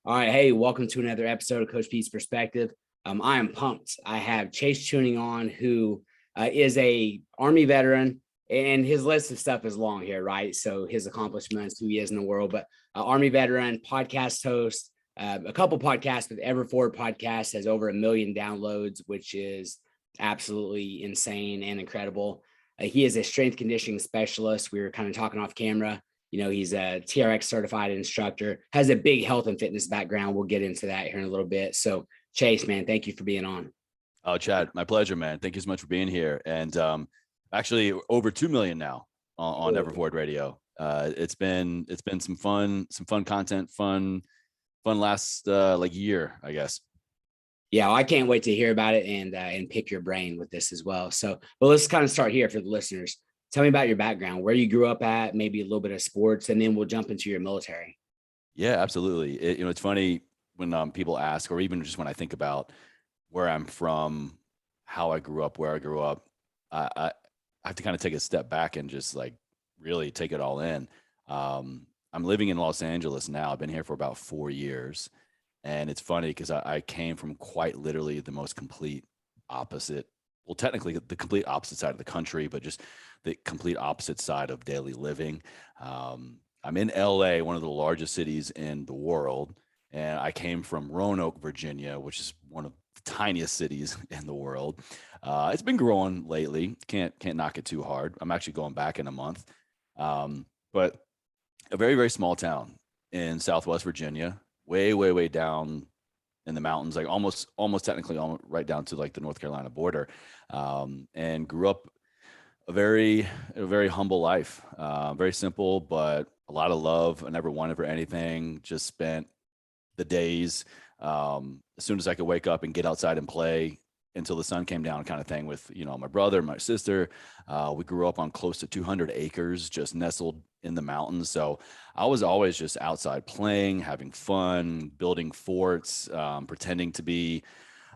All right. Hey, welcome to another episode of Coach P's Perspective. I am pumped. I have Chase Chewning on, who is a Army veteran, and his list of stuff is long here, right? So his accomplishments, who he is in the world, but Army veteran, podcast host, a couple podcasts with Everforward podcast has over 1 million downloads, which is absolutely insane and incredible. He is a strength conditioning specialist. We were kind of talking off camera. He's a TRX certified instructor, has a big health and fitness background. We'll get into that here in a little bit. So Chase, man, thank you for being on. Oh, Chad, my pleasure, man. Thank you so much for being here. And actually over 2 million now on Everforward Radio. It's been some fun content, fun last like year, I guess. Yeah, I can't wait to hear about it and pick your brain with this as well. So, well, let's kind of start here for the listeners. Tell me about your background, where you grew up at, maybe a little bit of sports, and then we'll jump into your military. Yeah, absolutely. It's funny when people ask, or even just when I think about where I'm from, how I grew up, where I grew up, I have to kind of take a step back and just like really take it all in. I'm living in Los Angeles now. I've been here for about 4 years. And it's funny because I came from quite literally the most complete opposite. Well, technically the complete opposite side of the country, but just the complete opposite side of daily living. I'm in LA, one of the largest cities in the world. And I came from Roanoke, Virginia, which is one of the tiniest cities in the world. It's been growing lately. Can't knock it too hard. I'm actually going back in a month. But a very, very small town in Southwest Virginia, way down in the mountains, like almost technically right down to like the North Carolina border, and grew up a very humble life, very simple, but a lot of love. I never wanted for anything, just spent the days as soon as I could wake up and get outside and play until the sun came down, kind of thing, with my brother, my sister. We grew up on close to 200 acres just nestled in the mountains, so I was always just outside playing, having fun, building forts, pretending to be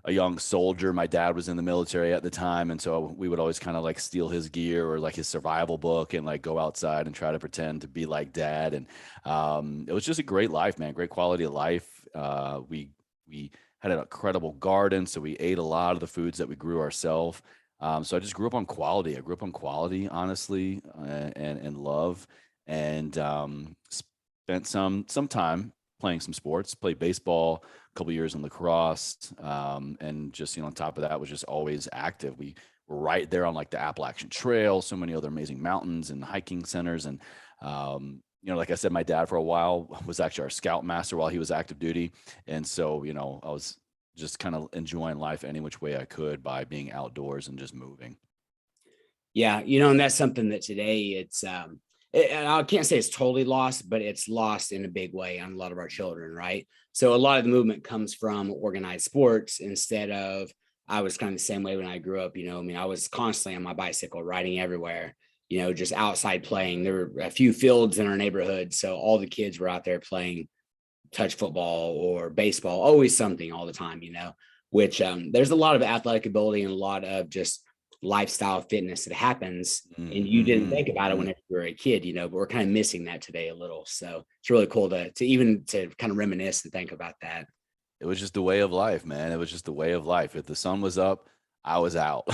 a young soldier. My dad was in the military at the time, and so we would always kind of like steal his gear or like his survival book and like go outside and try to pretend to be like dad. And it was just a great life, man. Great quality of life. We had an incredible garden, so we ate a lot of the foods that we grew ourselves. So I just grew up on quality. I grew up on quality, honestly, and love, and spent some time playing some sports. Played baseball, a couple years in lacrosse, and just on top of that, was just always active. We were right there on like the Appalachian Trail, so many other amazing mountains and hiking centers, and like I said, my dad for a while was actually our scout master while he was active duty. And so, I was just kind of enjoying life any which way I could by being outdoors and just moving. Yeah, and that's something that today I can't say it's totally lost, but it's lost in a big way on a lot of our children, right? So a lot of the movement comes from organized sports instead of, I was kind of the same way when I grew up. I was constantly on my bicycle, riding everywhere, just outside playing. There were a few fields in our neighborhood, so all the kids were out there playing touch football or baseball, always something all the time, which there's a lot of athletic ability and a lot of just lifestyle fitness that happens, and you didn't think about it whenever you were a kid, but we're kind of missing that today a little. So it's really cool to kind of reminisce and think about that. It was just the way of life, man. It was just the way of life. If the sun was up, I was out.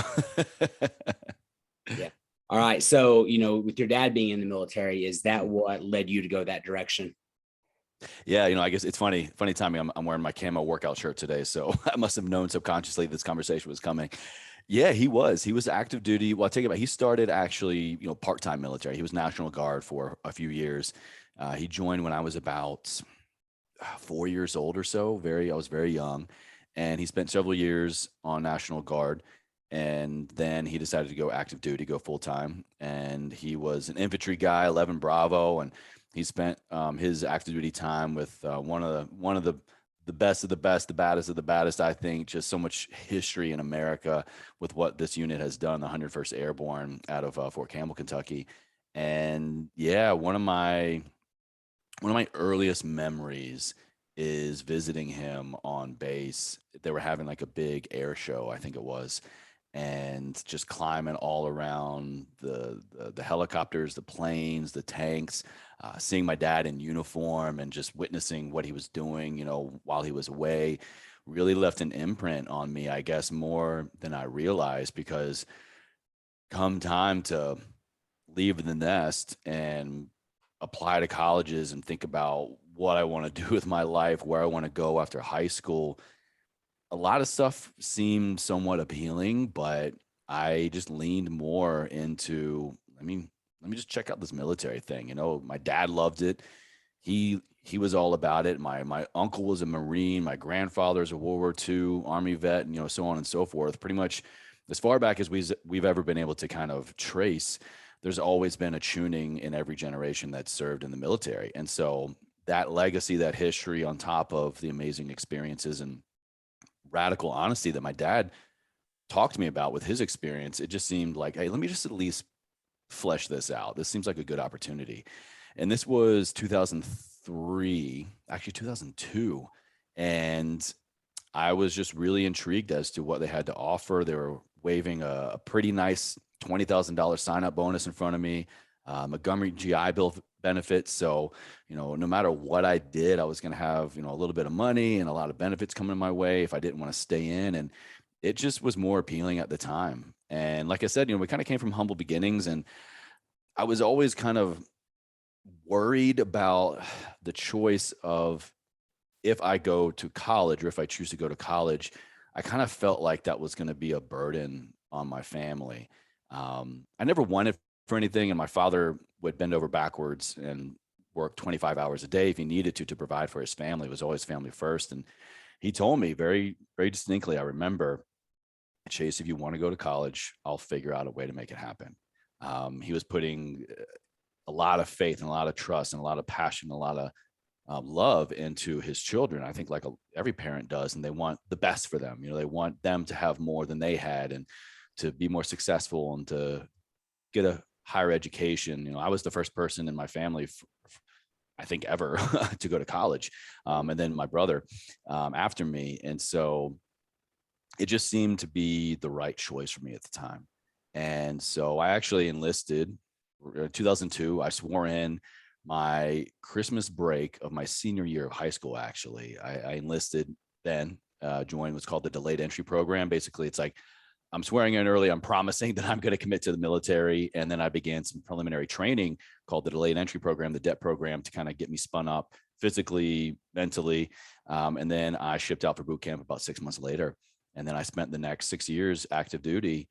Yeah. All right. So, with your dad being in the military, is that what led you to go that direction? Yeah, I guess it's funny timing. I'm wearing my camo workout shirt today, so I must have known subconsciously this conversation was coming. Yeah, he was active duty. Well, I take it back. He started actually, part-time military. He was National Guard for a few years. He joined when I was about 4 years old or so. I was very young, and he spent several years on National Guard. And then he decided to go active duty, go full time. And he was an infantry guy, 11 Bravo, and he spent his active duty time with one of the best of the best, the baddest of the baddest. I think just so much history in America with what this unit has done, the 101st Airborne out of Fort Campbell, Kentucky. And yeah, one of my earliest memories is visiting him on base. They were having like a big air show, I think it was. and just climbing all around the helicopters, the planes, the tanks, seeing my dad in uniform and just witnessing what he was doing, while he was away, really left an imprint on me, I guess, more than I realized, because come time to leave the nest and apply to colleges and think about what I want to do with my life, where I want to go after high school, a lot of stuff seemed somewhat appealing, but I just leaned more into, I mean, let me just check out this military thing. My dad loved it. He was all about it. My uncle was a Marine. My grandfather's a World War II Army vet, and so on and so forth. Pretty much as far back as we've ever been able to kind of trace, there's always been a Chewning in every generation that served in the military. And so that legacy, that history, on top of the amazing experiences and radical honesty that my dad talked to me about with his experience, it just seemed like, hey, let me just at least flesh this out. This seems like a good opportunity. And this was 2003, actually 2002. And I was just really intrigued as to what they had to offer. They were waving a pretty nice $20,000 sign-up bonus in front of me, Montgomery GI Bill benefits. So, no matter what I did, I was going to have, a little bit of money and a lot of benefits coming my way if I didn't want to stay in. And it just was more appealing at the time. And like I said, we kind of came from humble beginnings, and I was always kind of worried about the choice of, if I go to college, or if I choose to go to college, I kind of felt like that was going to be a burden on my family. I never wanted for anything, and my father would bend over backwards and work 25 hours a day if he needed to provide for his family. It was always family first. And he told me very, very distinctly, I remember, Chase, if you want to go to college, I'll figure out a way to make it happen. He was putting a lot of faith and a lot of trust and a lot of passion, a lot of love into his children. I think like every parent does, and they want the best for them. They want them to have more than they had, and to be more successful, and to get a higher education. I was the first person in my family, I think, ever to go to college. And then my brother after me. And so it just seemed to be the right choice for me at the time. And so I actually enlisted 2002. I swore in my Christmas break of my senior year of high school. Actually, I enlisted then, joined what's called the delayed entry program. Basically, it's like, I'm swearing in early. I'm promising that I'm going to commit to the military. And then I began some preliminary training called the delayed entry program, the DET program, to kind of get me spun up physically, mentally. And then I shipped out for boot camp about 6 months later. And then I spent the next 6 years active duty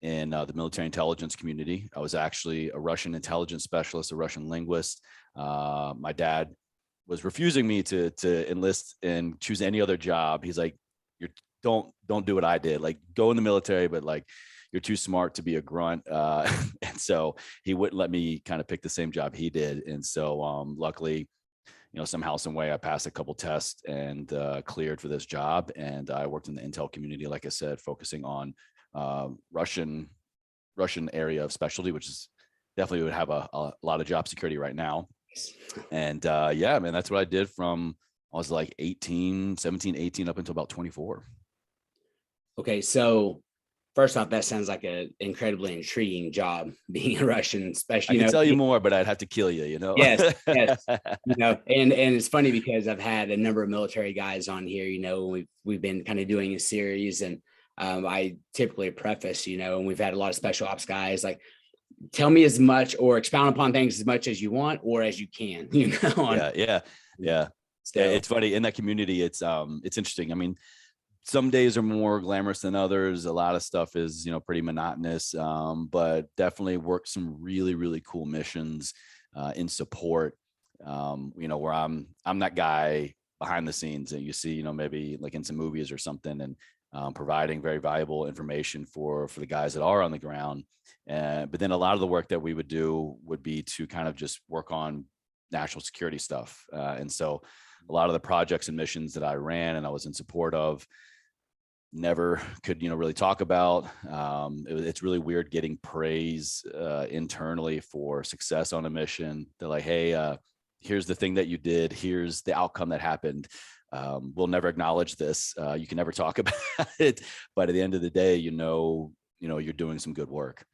in the military intelligence community. I was actually a Russian intelligence specialist, a Russian linguist. My dad was refusing me to enlist and choose any other job. He's like, don't do what I did. Like, go in the military, but like, you're too smart to be a grunt. And so he wouldn't let me kind of pick the same job he did. And so luckily, somehow, some way, I passed a couple tests and cleared for this job. And I worked in the intel community, like I said, focusing on Russian area of specialty, which is definitely would have a lot of job security right now. And yeah, man, that's what I did from, I was like 17, 18 up until about 24. Okay, so first off, that sounds like an incredibly intriguing job, being a Russian, especially. I can tell you more, but I'd have to kill you. Yes, yes. And it's funny because I've had a number of military guys on here. We've been kind of doing a series, and I typically preface, and we've had a lot of special ops guys like, tell me as much or expound upon things as much as you want or as you can. Yeah. So, it's funny in that community. It's interesting. I mean, some days are more glamorous than others. A lot of stuff is, pretty monotonous, but definitely worked some really, really cool missions in support, where I'm that guy behind the scenes that you see, maybe like in some movies or something, and providing very valuable information for the guys that are on the ground. But then a lot of the work that we would do would be to kind of just work on national security stuff. And so a lot of the projects and missions that I ran and I was in support of, never could, really talk about. It's really weird getting praise internally for success on a mission. They're like, hey, here's the thing that you did. Here's the outcome that happened. We'll never acknowledge this. You can never talk about it. But at the end of the day, you're doing some good work.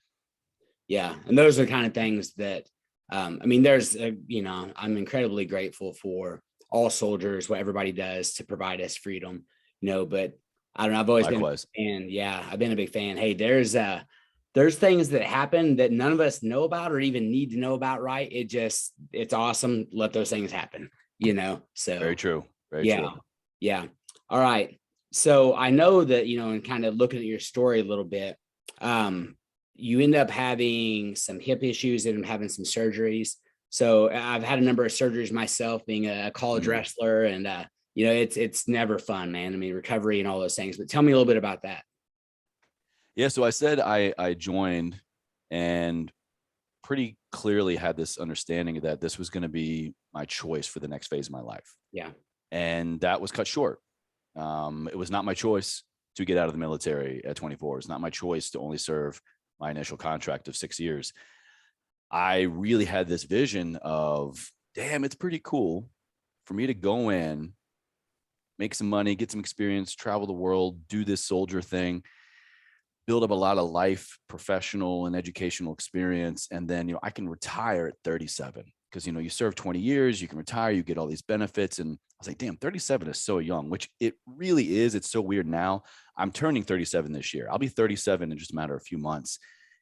Yeah. And those are the kind of things that, I mean, there's, I'm incredibly grateful for all soldiers, what everybody does to provide us freedom, but I don't know. I've always Likewise. been, and yeah, I've been a big fan. Hey, there's things that happen that none of us know about or even need to know about, right? It's awesome. Let those things happen, so. Very true. Very Yeah. true. Yeah. All right. So I know that, and kind of looking at your story a little bit, you end up having some hip issues and having some surgeries. So I've had a number of surgeries myself, being a college Mhm. wrestler, and it's never fun, man. I mean, recovery and all those things. But tell me a little bit about that. Yeah. So I said I joined and pretty clearly had this understanding that this was going to be my choice for the next phase of my life. Yeah. And that was cut short. It was not my choice to get out of the military at 24. It's not my choice to only serve my initial contract of 6 years. I really had this vision of, damn, it's pretty cool for me to go in, make some money, get some experience, travel the world, do this soldier thing, build up a lot of life, professional and educational experience. And then, I can retire at 37 because, you serve 20 years, you can retire, you get all these benefits. And I was like, damn, 37 is so young, which it really is. It's so weird now. I'm turning 37 this year. I'll be 37 in just a matter of a few months.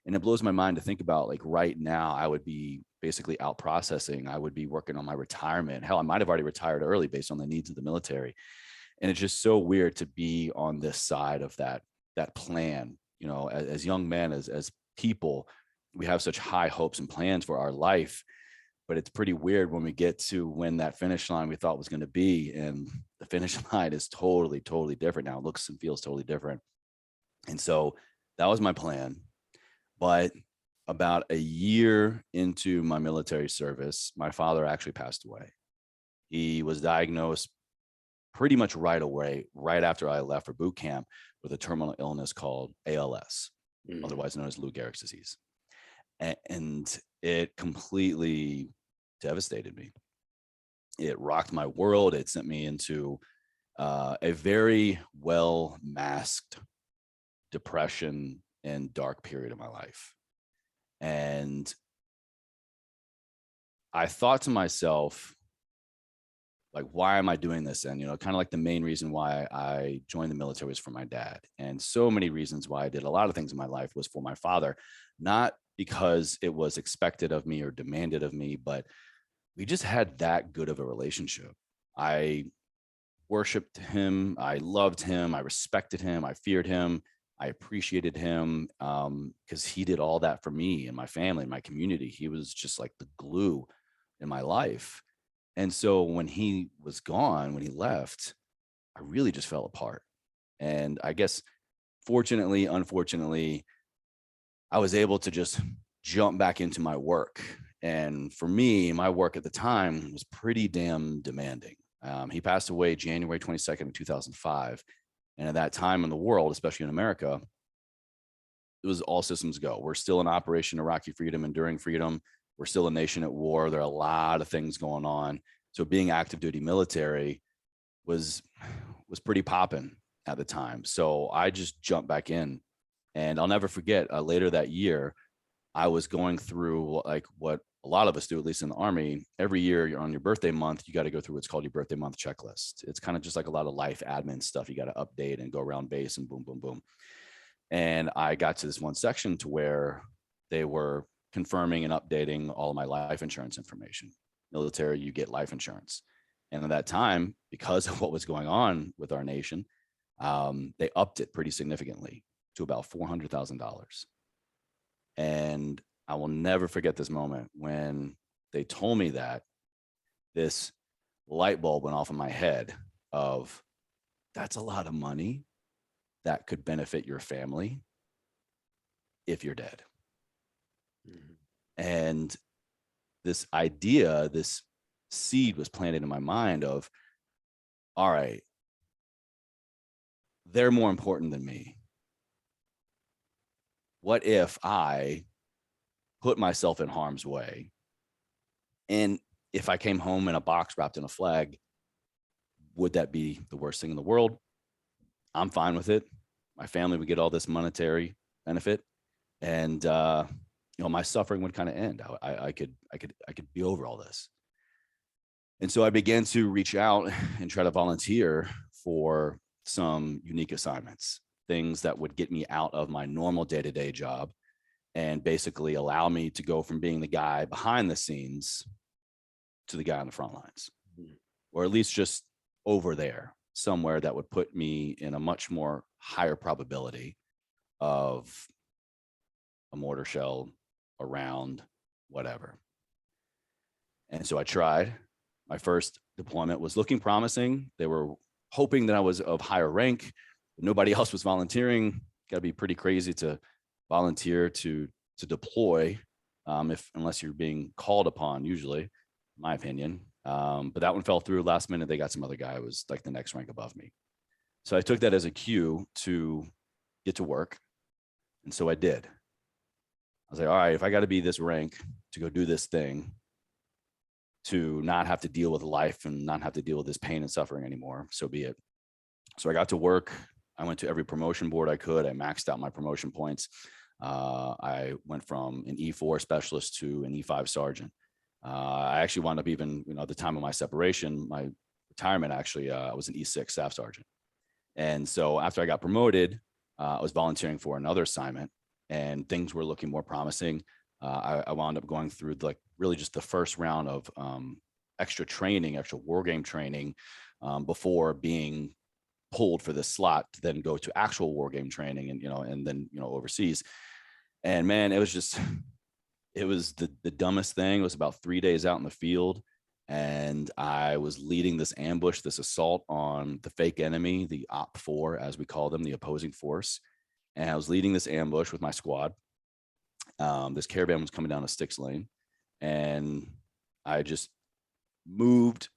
And it blows my mind to think about, like, right now, I would be basically out processing. I would be working on my retirement. Hell, I might have already retired early based on the needs of the military. And it's just so weird to be on this side of that plan. As young men, as people, we have such high hopes and plans for our life, but it's pretty weird when we get to when that finish line we thought was going to be, and the finish line is totally, totally different now. It looks and feels totally different. And so that was my plan. But about a year into my military service, my father actually passed away. He was diagnosed pretty much right away, right after I left for boot camp, with a terminal illness called ALS, otherwise known as Lou Gehrig's disease. And it completely devastated me. It rocked my world. It sent me into a very well masked depression and dark period of my life. And I thought to myself, like, why am I doing this? And, kind of like the main reason why I joined the military was for my dad. And so many reasons why I did a lot of things in my life was for my father, not because it was expected of me or demanded of me, but we just had that good of a relationship. I worshiped him. I loved him. I respected him. I feared him. I appreciated him because he did all that for me and my family, my community. He was just like the glue in my life. And so when he was gone, when he left, I really just fell apart. And I guess, fortunately, unfortunately, I was able to just jump back into my work. And for me, my work at the time was pretty damn demanding. He passed away January 22nd of 2005. And at that time in the world, especially in America, it was all systems go. We're still in Operation Iraqi Freedom, Enduring Freedom. We're still a nation at war. There are a lot of things going on. So being active duty military was pretty popping at the time. So I just jumped back in. And I'll never forget, later that year, I was going through, like, what a lot of us do, at least in the Army. Every year, you're on your birthday month, you got to go through what's called your birthday month checklist. It's kind of just like a lot of life admin stuff. You got to update and go around base and boom, boom, boom. And I got to this one section to where they were confirming and updating all of my life insurance information. Military, you get life insurance. And at that time, because of what was going on with our nation, they upped it pretty significantly to about $400,000. And I will never forget this moment when they told me that. This light bulb went off in my head of, that's a lot of money that could benefit your family if you're dead. Mm-hmm. And this idea, this seed was planted in my mind of, all right, they're more important than me. What if I put myself in harm's way? And if I came home in a box wrapped in a flag, would that be the worst thing in the world? I'm fine with it. My family would get all this monetary benefit. And, my suffering would kind of end. I could be over all this. And so I began to reach out and try to volunteer for some unique assignments, things that would get me out of my normal day-to-day job and basically allow me to go from being the guy behind the scenes to the guy on the front lines, or at least just over there somewhere that would put me in a much more higher probability of a mortar shell, a round, whatever. And so I tried. My first deployment was looking promising. They were hoping that I was of higher rank. Nobody else was volunteering. Got to be pretty crazy to volunteer to deploy, unless you're being called upon, usually, in my opinion. But that one fell through last minute. They got some other guy who was like the next rank above me. So I took that as a cue to get to work. And so I did. I was like, all right, if I got to be this rank to go do this thing, to not have to deal with life and not have to deal with this pain and suffering anymore, so be it. So I got to work. I went to every promotion board I could. I maxed out my promotion points. I went from an E4 specialist to an E5 sergeant. I actually wound up even, at the time of my separation, my retirement, actually, I was an E6 staff sergeant. And so after I got promoted, I was volunteering for another assignment and things were looking more promising. I wound up going through really just the first round of extra war game training before being pulled for this slot to then go to actual war game training and then overseas. And man, it was the dumbest thing. It was about 3 days out in the field, and I was leading this ambush, this assault on the fake enemy, the OP4, as we call them, the opposing force. And I was leading this ambush with my squad. This caravan was coming down a sticks lane, and I just moved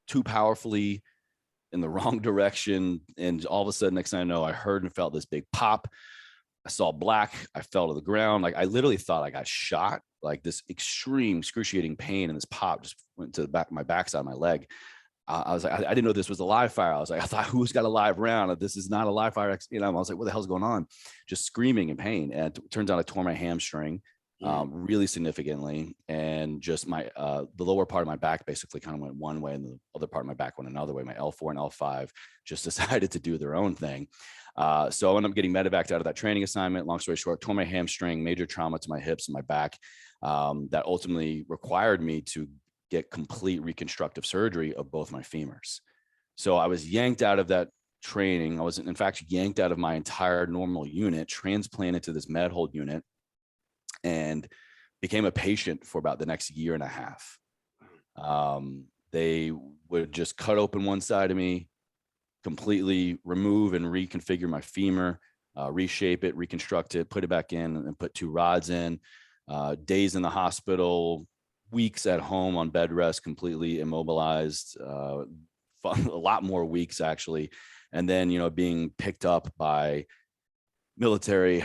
too powerfully in the wrong direction. And all of a sudden, next thing I know, I heard and felt this big pop. I saw black. I fell to the ground. Like I literally thought I got shot. Like this extreme excruciating pain, and this pop just went to the back of my backside of my leg. I was like, I didn't know this was a live fire. I was like, I thought, who's got a live round? This is not a live fire. I was like, what the hell's going on? Just screaming in pain. And it turns out I tore my hamstring really significantly. And just the lower part of my back basically kind of went one way, and the other part of my back went another way. My L4 and L5 just decided to do their own thing. So I ended up getting medevaced out of that training assignment. Long story short, tore my hamstring, major trauma to my hips and my back. That ultimately required me to get complete reconstructive surgery of both my femurs. So I was yanked out of that training. I was in fact yanked out of my entire normal unit, transplanted to this med hold unit, and became a patient for about the next year and a half. They would just cut open one side of me, completely remove and reconfigure my femur, reshape it, reconstruct it, put it back in, and put 2 rods in. Days in the hospital, weeks at home on bed rest, completely immobilized, a lot more weeks actually. And then, being picked up by military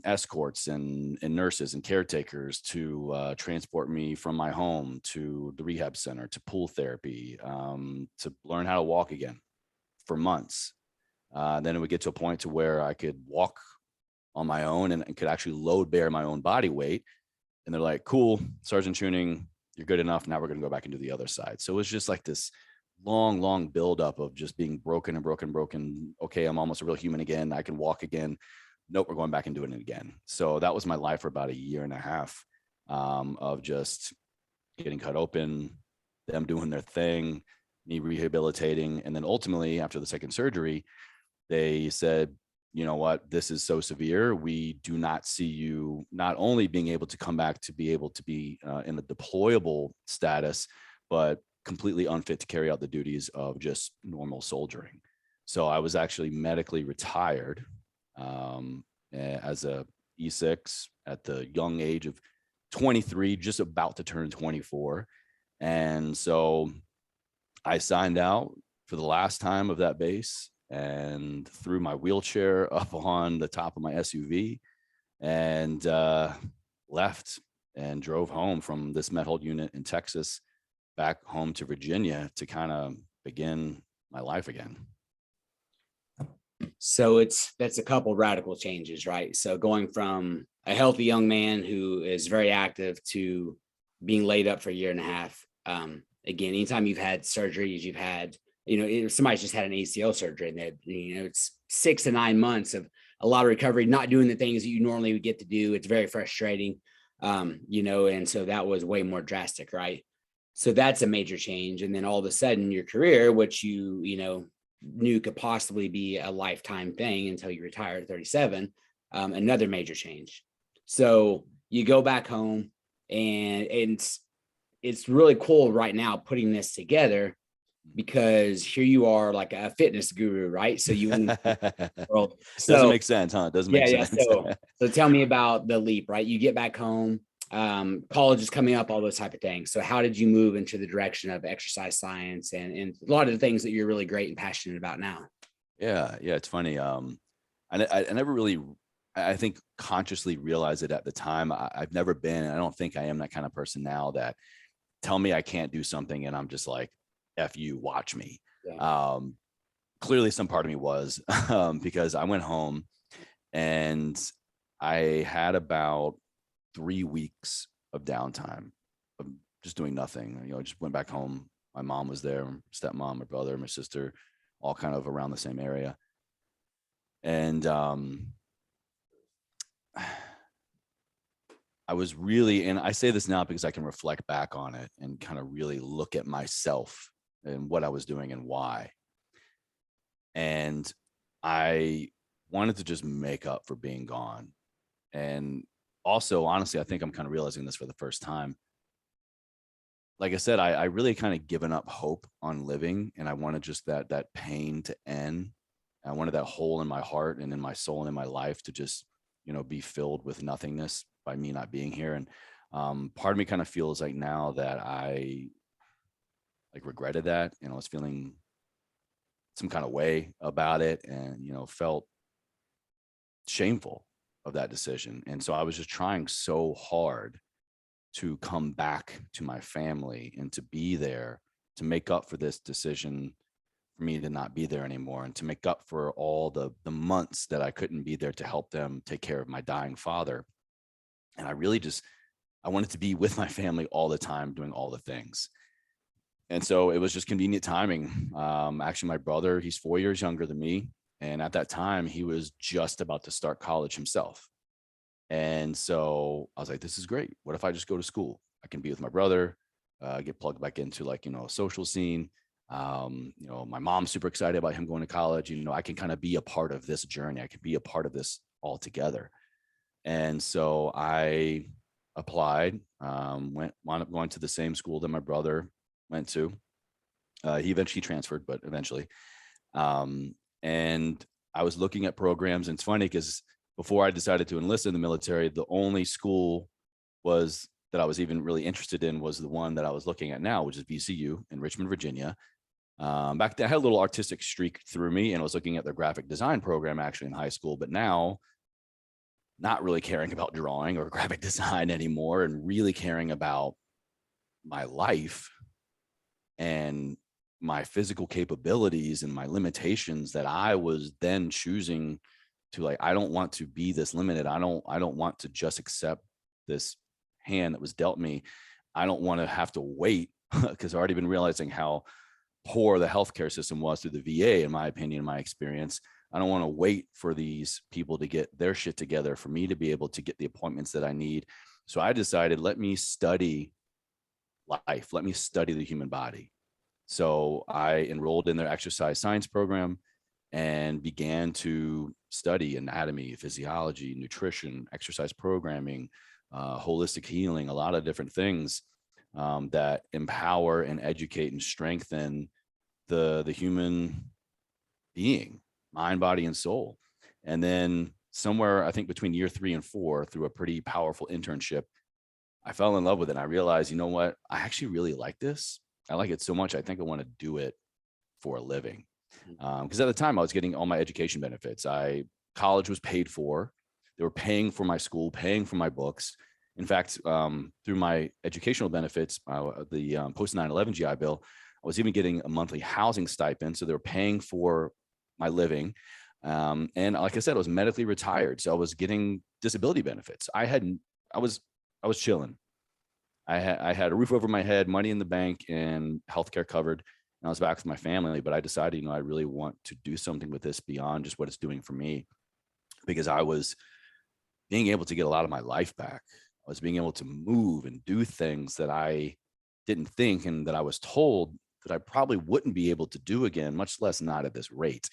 escorts and nurses and caretakers to transport me from my home to the rehab center, to pool therapy, to learn how to walk again for months. Then it would get to a point to where I could walk on my own and could actually load bear my own body weight. And they're like, cool, Sergeant Chewning, you're good enough. Now we're going to go back and do the other side. So it was just like this long buildup of just being broken. Okay, I'm almost a real human again. I can walk again. Nope, we're going back and doing it again. So that was my life for about a year and a half of just getting cut open, them doing their thing, me rehabilitating. And then ultimately, after the second surgery, they said, you know what, this is so severe. We do not see you not only being able to come back to be able to be in a deployable status, but completely unfit to carry out the duties of just normal soldiering. So I was actually medically retired as a E6 at the young age of 23, just about to turn 24. And so I signed out for the last time of that base and threw my wheelchair up on the top of my SUV and left and drove home from this med hold unit in Texas back home to Virginia to kind of begin my life again. So that's a couple radical changes, right? So going from a healthy young man who is very active to being laid up for a year and a half. Again, anytime you've had surgeries, you've had, if somebody's just had an ACL surgery and that, it's 6 to 9 months of a lot of recovery, not doing the things that you normally would get to do. It's very frustrating, and so that was way more drastic, right? So that's a major change. And then all of a sudden your career, which knew could possibly be a lifetime thing until you retire at 37, another major change. So you go back home and it's really cool right now putting this together, because here you are like a fitness guru, right? So you world. Doesn't make sense, huh? It doesn't make sense. So tell me about the leap, right? You get back home, college is coming up, all those type of things. So how did you move into the direction of exercise science and a lot of the things that you're really great and passionate about now? Yeah. It's funny. I never really, I think, consciously realized it at the time. I've never been, and I don't think I am that kind of person now that tell me I can't do something and I'm just like, F you, watch me. Yeah. Clearly some part of me was, because I went home and I had about 3 weeks of downtime of just doing nothing. I just went back home. My mom was there, my stepmom, my brother, my sister, all kind of around the same area. And I was really, and I say this now because I can reflect back on it and kind of really look at myself and what I was doing and why. And I wanted to just make up for being gone. And also, honestly, I think I'm kind of realizing this for the first time. Like I said, I really kind of given up hope on living, and I wanted just that pain to end. I wanted that hole in my heart and in my soul and in my life to just, be filled with nothingness by me not being here. And part of me kind of feels like now that I regretted that, I was feeling some kind of way about it and, felt shameful of that decision. And so I was just trying so hard to come back to my family and to be there to make up for this decision for me to not be there anymore, and to make up for all the months that I couldn't be there to help them take care of my dying father. And I wanted to be with my family all the time, doing all the things. And so it was just convenient timing. Actually, my brother, he's 4 years younger than me. And at that time, he was just about to start college himself. And so I was like, this is great. What if I just go to school? I can be with my brother, get plugged back into a social scene. My mom's super excited about him going to college. I can kind of be a part of this journey. I can be a part of this all together. And so I applied, wound up going to the same school that my brother went to. He eventually transferred, but eventually. And I was looking at programs, and it's funny because before I decided to enlist in the military, the only school that I was even really interested in was the one that I was looking at now, which is VCU in Richmond, Virginia. Back then I had a little artistic streak through me, and I was looking at their graphic design program actually in high school, but now not really caring about drawing or graphic design anymore, and really caring about my life and my physical capabilities and my limitations that I was then choosing to I don't want to be this limited. I don't want to just accept this hand that was dealt me. I don't want to have to wait, because I've already been realizing how poor the healthcare system was through the VA, in my opinion, in my experience. I don't want to wait for these people to get their shit together for me to be able to get the appointments that I need. So I decided, let me study life. Let me study the human body. So I enrolled in their exercise science program and began to study anatomy, physiology, nutrition, exercise programming, holistic healing, a lot of different things that empower and educate and strengthen the human being, mind, body, and soul. And then somewhere, I think between year 3 and 4, through a pretty powerful internship, I fell in love with it. And I realized, you know what? I actually really like this. I like it so much. I think I want to do it for a living. Because at the time I was getting all my education benefits. College was paid for. They were paying for my school, paying for my books. In fact, through my educational benefits, the post 9/11 GI Bill, I was even getting a monthly housing stipend. So they were paying for my living. And like I said, I was medically retired. So I was getting disability benefits. I was chilling. I had a roof over my head, money in the bank, and healthcare covered. And I was back with my family, but I decided, I really want to do something with this beyond just what it's doing for me, because I was being able to get a lot of my life back. I was being able to move and do things that I didn't think, and that I was told that I probably wouldn't be able to do again, much less not at this rate.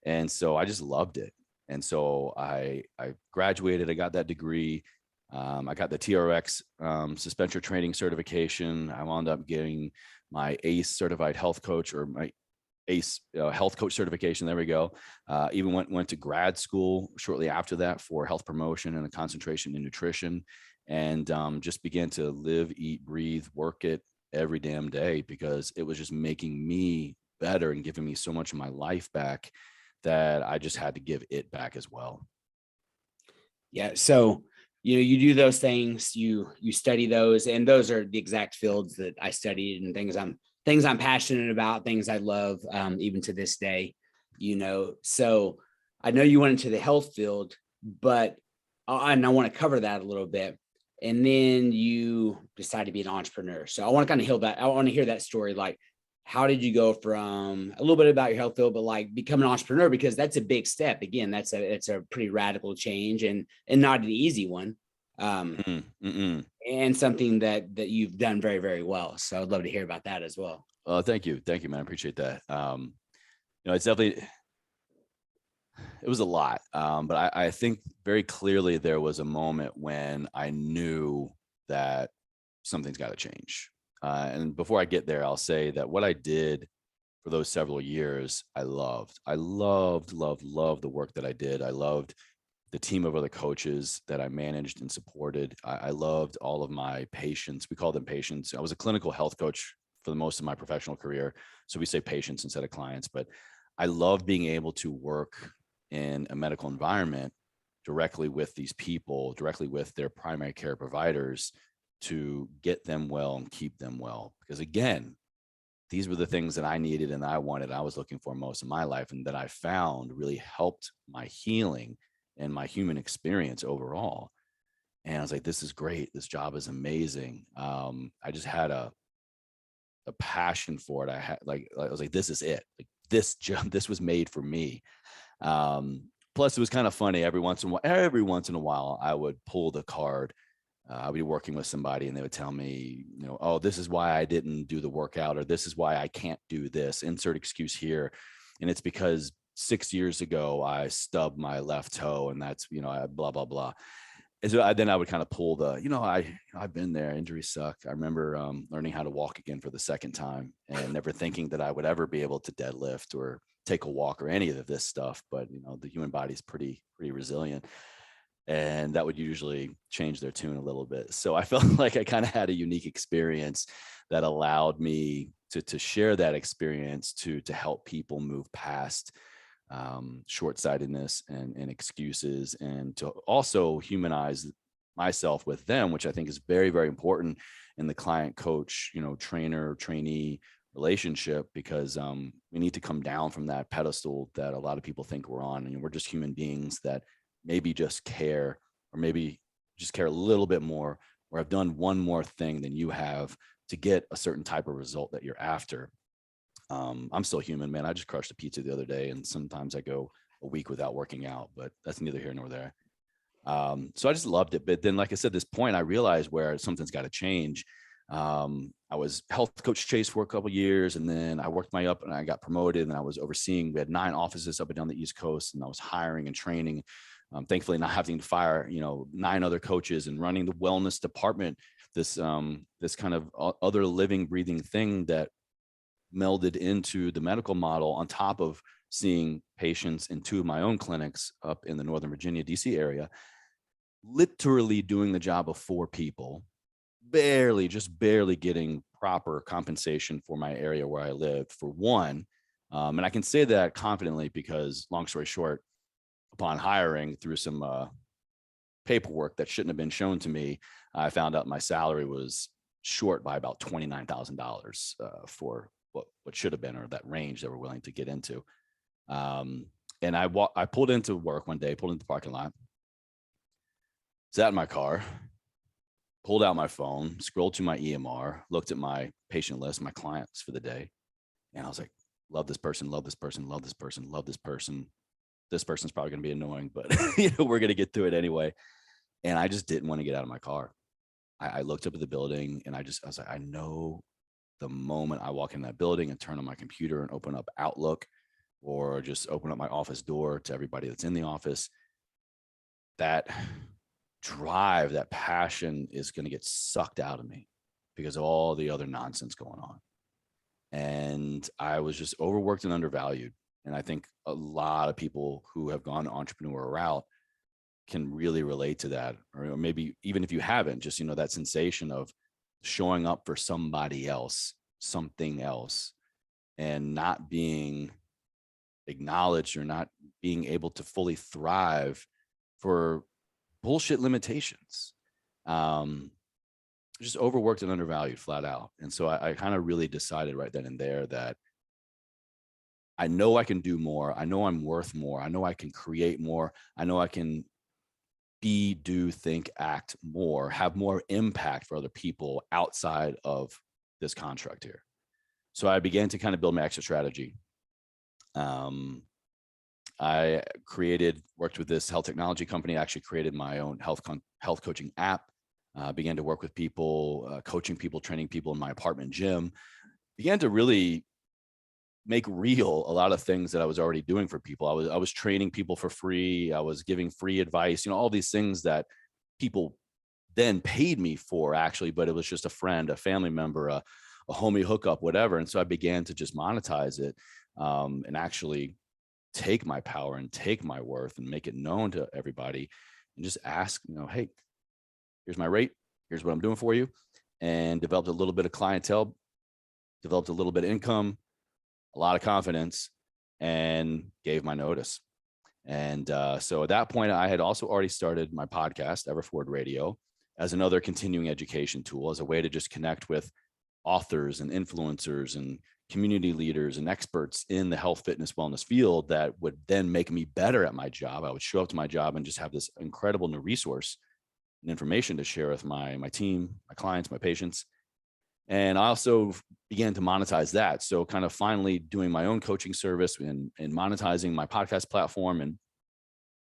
And so I just loved it. And so I graduated, I got that degree. I got the TRX suspension training certification. I wound up getting my ACE certified health coach, or my ACE health coach certification. There we go. Even went to grad school shortly after that for health promotion and a concentration in nutrition, and just began to live, eat, breathe, work it every damn day, because it was just making me better and giving me so much of my life back that I just had to give it back as well. Yeah. So, you do those things, you study those, and those are the exact fields that I studied, and things I'm passionate about, things I love, even to this day, So I know you went into the health field, but and I want to cover that a little bit. And then you decide to be an entrepreneur. So I want to kind of hear that. I want to hear that story. Like, how did you go from a little bit about your health field, but like become an entrepreneur? Because that's a big step. Again, it's a pretty radical change, and not an easy one. And something that you've done very, very well. So I'd love to hear about that as well. Thank you, man. I appreciate that. It's definitely, it was a lot, but I think very clearly there was a moment when I knew that something's got to change. And before I get there, I'll say that what I did for those several years, I loved, loved the work that I did. I loved the team of other coaches that I managed and supported. I loved all of my patients. We call them patients. I was a clinical health coach for the most of my professional career, so we say patients instead of clients. But I love being able to work in a medical environment directly with these people, directly with their primary care providers, to get them well and keep them well. Because again, these were the things that I needed and I wanted, I was looking for most of my life, and that I found really helped my healing and my human experience overall. And I was like, this is great. This job is amazing. I just had a passion for it. I was like, this is it. Like, this job, this was made for me. Plus it was kind of funny. Every once in a while, I would pull the card. I'd be working with somebody and they would tell me, oh, this is why I didn't do the workout, or this is why I can't do this, insert excuse here. And it's because 6 years ago, I stubbed my left toe, and that's, blah, blah, blah. And so then I would kind of pull the, I've been there. Injuries suck. I remember learning how to walk again for the second time, and never thinking that I would ever be able to deadlift or take a walk or any of this stuff. But, the human body is pretty resilient. And that would usually change their tune a little bit. So I felt like I kind of had a unique experience that allowed me to share that experience, to help people move past short-sightedness and excuses, and to also humanize myself with them, which I think is very, very important in the client coach, trainer trainee relationship, because we need to come down from that pedestal that a lot of people think we're on. And we're just human beings that maybe just care, or maybe just care a little bit more, or have done one more thing than you have to get a certain type of result that you're after. I'm still human, man. I just crushed a pizza the other day, and sometimes I go a week without working out, but that's neither here nor there. So I just loved it. But then, like I said, this point, I realized where something's got to change. I was health coach Chase for a couple of years, and then I worked my up and I got promoted, and I was overseeing, we had 9 offices up and down the East Coast, and I was hiring and training. Thankfully not having to fire, 9 other coaches, and running the wellness department, this kind of other living, breathing thing that melded into the medical model, on top of seeing patients in 2 of my own clinics up in the Northern Virginia, DC area, literally doing the job of 4 people, just barely getting proper compensation for my area where I lived, for one. And I can say that confidently because, long story short, upon hiring, through some paperwork that shouldn't have been shown to me, I found out my salary was short by about $29,000 for what should have been, or that range that we're willing to get into. And I pulled into work one day, pulled into the parking lot, sat in my car, pulled out my phone, scrolled to my EMR, looked at my patient list, my clients for the day. And I was like, love this person, love this person, love this person, love this person. This person's probably going to be annoying, but we're going to get through it anyway. And I just didn't want to get out of my car. I looked up at the building and I was like, I know the moment I walk in that building and turn on my computer and open up Outlook or just open up my office door to everybody that's in the office, that drive, that passion is going to get sucked out of me because of all the other nonsense going on. And I was just overworked and undervalued. And I think a lot of people who have gone the entrepreneur route can really relate to that. Or maybe even if you haven't, just, that sensation of showing up for somebody else, something else, and not being acknowledged or not being able to fully thrive for bullshit limitations. Just overworked and undervalued flat out. And so I kind of really decided right then and there that I know I can do more. I know I'm worth more. I know I can create more. I know I can be, do, think, act more, have more impact for other people outside of this construct here. So I began to kind of build my exit strategy. I worked with this health technology company, actually created my own health coaching app, began to work with people, coaching people, training people in my apartment gym, began to really make real a lot of things that I was already doing for people. I was training people for free. I was giving free advice, all these things that people then paid me for actually, but it was just a friend, a family member, a homie hookup, whatever. And so I began to just monetize it, and actually take my power and take my worth and make it known to everybody and just ask, hey, here's my rate. Here's what I'm doing for you. And developed a little bit of clientele, developed a little bit of income, a lot of confidence, and gave my notice. And so at that point, I had also already started my podcast, Everforward Radio, as another continuing education tool, as a way to just connect with authors and influencers and community leaders and experts in the health, fitness, wellness field that would then make me better at my job. I would show up to my job and just have this incredible new resource and information to share with my team, my clients, my patients. And I also began to monetize that. So kind of finally doing my own coaching service and monetizing my podcast platform and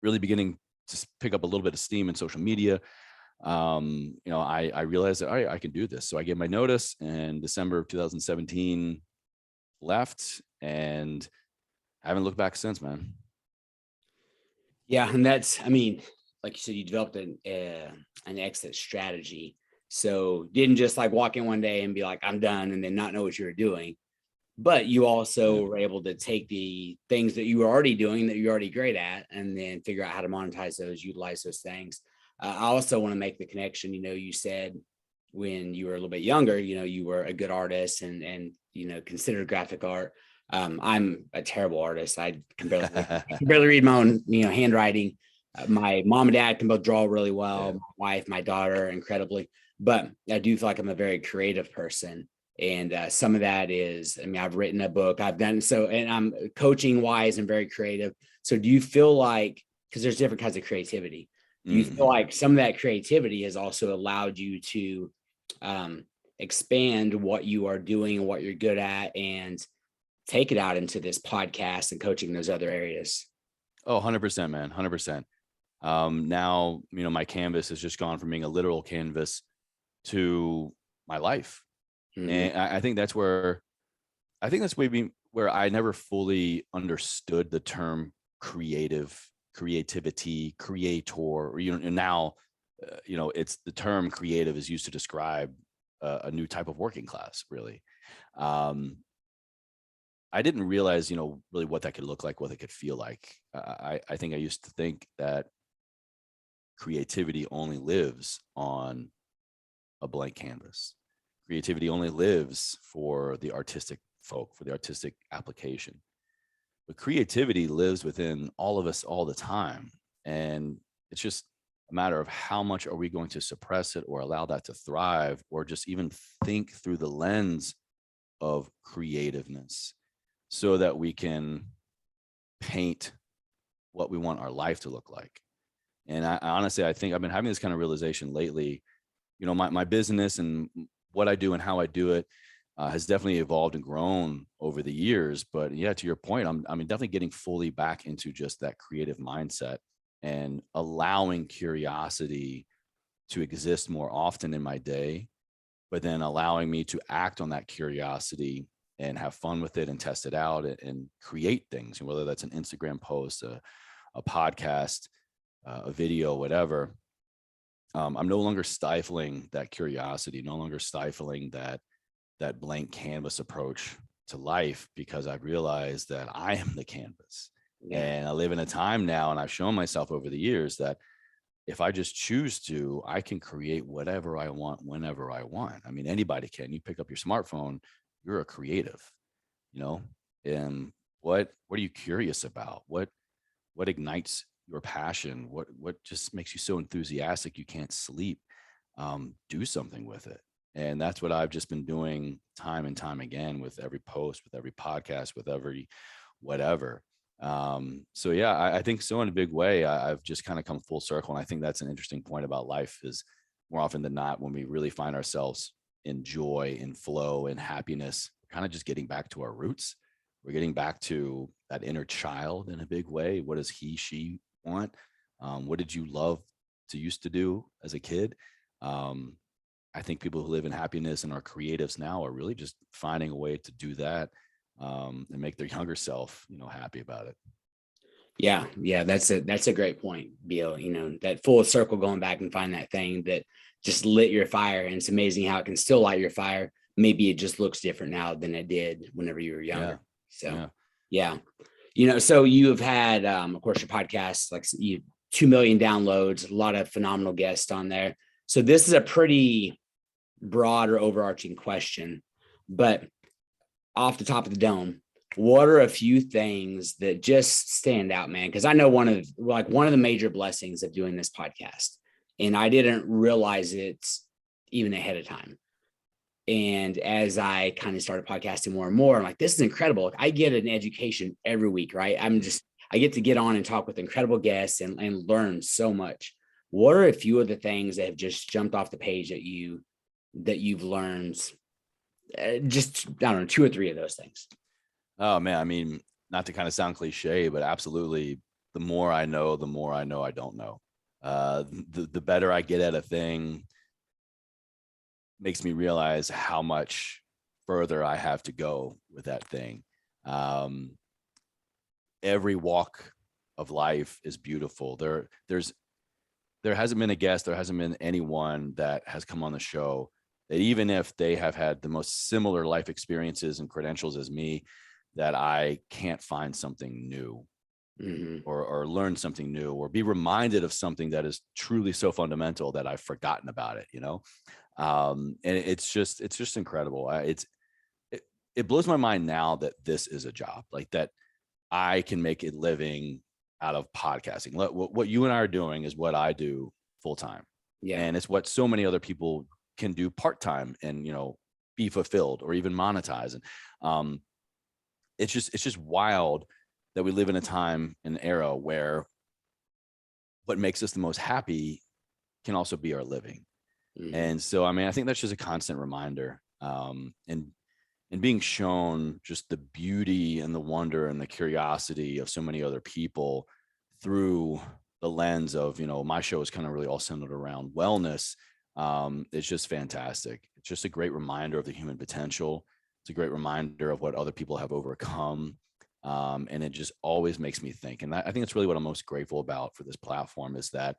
really beginning to pick up a little bit of steam in social media. I realized that I can do this. So I gave my notice in December of 2017, left, and I haven't looked back since, man. Yeah. And that's, like you said, you developed an exit strategy. So didn't just like walk in one day and be like, I'm done, and then not know what you were doing. But you also were able to take the things that you were already doing that you're already great at, and then figure out how to monetize those, utilize those things. I also want to make the connection. You said when you were a little bit younger, you were a good artist and considered graphic art. I'm a terrible artist. I can barely read my own, handwriting. My mom and dad can both draw really well. Yeah. My wife, my daughter, incredibly. But I do feel like I'm a very creative person. And some of that is, I've written a book, I've done so, and I'm coaching wise and very creative. So do you feel like, because there's different kinds of creativity, do you feel like some of that creativity has also allowed you to expand what you are doing and what you're good at and take it out into this podcast and coaching those other areas? Oh, 100%, man. 100%. Now, my canvas has just gone from being a literal canvas to my life. Mm-hmm. And I think that's where I never fully understood the term creativity, creator, and now, it's the term creative is used to describe a new type of working class, really. I didn't realize, really what that could look like, what it could feel like. I think I used to think that creativity only lives on a blank canvas. Creativity only lives for the artistic folk, for the artistic application. But creativity lives within all of us all the time. And it's just a matter of how much are we going to suppress it or allow that to thrive, or just even think through the lens of creativeness so that we can paint what we want our life to look like. And I honestly, I think I've been having this kind of realization lately. My business and what I do and how I do it has definitely evolved and grown over the years. But yeah, to your point, I'm definitely getting fully back into just that creative mindset and allowing curiosity to exist more often in my day, but then allowing me to act on that curiosity and have fun with it and test it out and create things, whether that's an Instagram post, a podcast, a video, whatever. I'm no longer stifling that curiosity, no longer stifling that blank canvas approach to life, because I've realized that I am the canvas. Yeah. And I live in a time now, and I've shown myself over the years that if I just choose to, I can create whatever I want, whenever I want. I mean, anybody can. You pick up your smartphone, you're a creative, and what are you curious about? What ignites your passion? What just makes you so enthusiastic you can't sleep? Do something with it. And that's what I've just been doing time and time again with every post, with every podcast, with every whatever. So yeah, I think so in a big way. I've just kind of come full circle. And I think that's an interesting point about life, is more often than not, when we really find ourselves in joy, in flow, in happiness, kind of just getting back to our roots. We're getting back to that inner child in a big way. What does she want? What did you love to used to do as a kid? I think people who live in happiness and are creatives now are really just finding a way to do that, and make their younger self, happy about it. Yeah. That's a great point, Beal. That full circle, going back and find that thing that just lit your fire. And it's amazing how it can still light your fire. Maybe it just looks different now than it did whenever you were younger. So, yeah. So you have had, of course, your podcast, like 2 million downloads, a lot of phenomenal guests on there. So this is a pretty broad or overarching question, but off the top of the dome, what are a few things that just stand out, man? Because I know one of the major blessings of doing this podcast, and I didn't realize it even ahead of time. And as I kind of started podcasting more and more, I'm like, this is incredible. I get an education every week, right? I get to get on and talk with incredible guests and learn so much. What are a few of the things that have just jumped off the page that you've learned? Just, I don't know, 2 or 3 of those things. Oh man, I mean, not to kind of sound cliche, but absolutely, the more I know I don't know. The better I get at a thing makes me realize how much further I have to go with that thing. Every walk of life is beautiful. There hasn't been a guest, there hasn't been anyone that has come on the show that, even if they have had the most similar life experiences and credentials as me, that I can't find something new, or learn something new, or be reminded of something that is truly so fundamental that I've forgotten about it, and it's just incredible. It blows my mind now that this is a job, like that I can make a living out of podcasting. What you and I are doing is what I do full time. Yeah. And it's what so many other people can do part-time and, be fulfilled or even monetize. And it's just wild that we live in a time and era where what makes us the most happy can also be our living. And so, I mean, I think that's just a constant reminder, and being shown just the beauty and the wonder and the curiosity of so many other people through the lens of, my show is kind of really all centered around wellness. It's just fantastic. It's just a great reminder of the human potential. It's a great reminder of what other people have overcome. And it just always makes me think. And I think it's really what I'm most grateful about for this platform, is that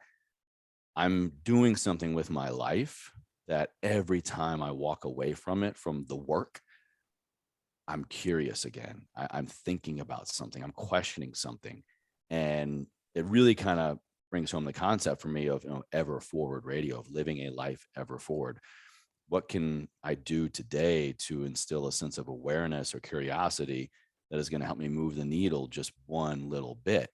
I'm doing something with my life that every time I walk away from it, from the work, I'm curious again. I'm thinking about something. I'm questioning something. And it really kind of brings home the concept for me of, ever forward radio, of living a life ever forward. What can I do today to instill a sense of awareness or curiosity that is going to help me move the needle just one little bit?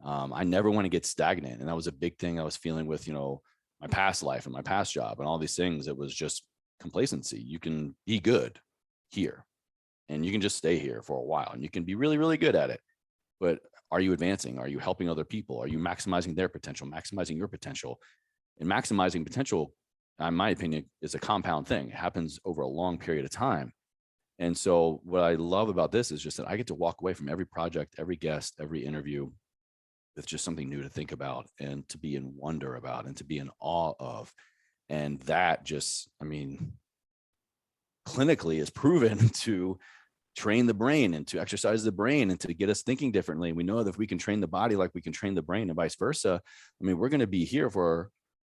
I never want to get stagnant. And that was a big thing I was feeling with, my past life and my past job and all these things. It was just complacency. You can be good here and you can just stay here for a while and you can be really, really good at it. But are you advancing? Are you helping other people? Are you maximizing their potential, maximizing your potential? And maximizing potential, in my opinion, is a compound thing. It happens over a long period of time. And so what I love about this is just that I get to walk away from every project, every guest, every interview with just something new to think about and to be in wonder about and to be in awe of. And that just, I mean, clinically is proven to train the brain and to exercise the brain and to get us thinking differently. We know that if we can train the body like we can train the brain and vice versa, I mean, we're going to be here for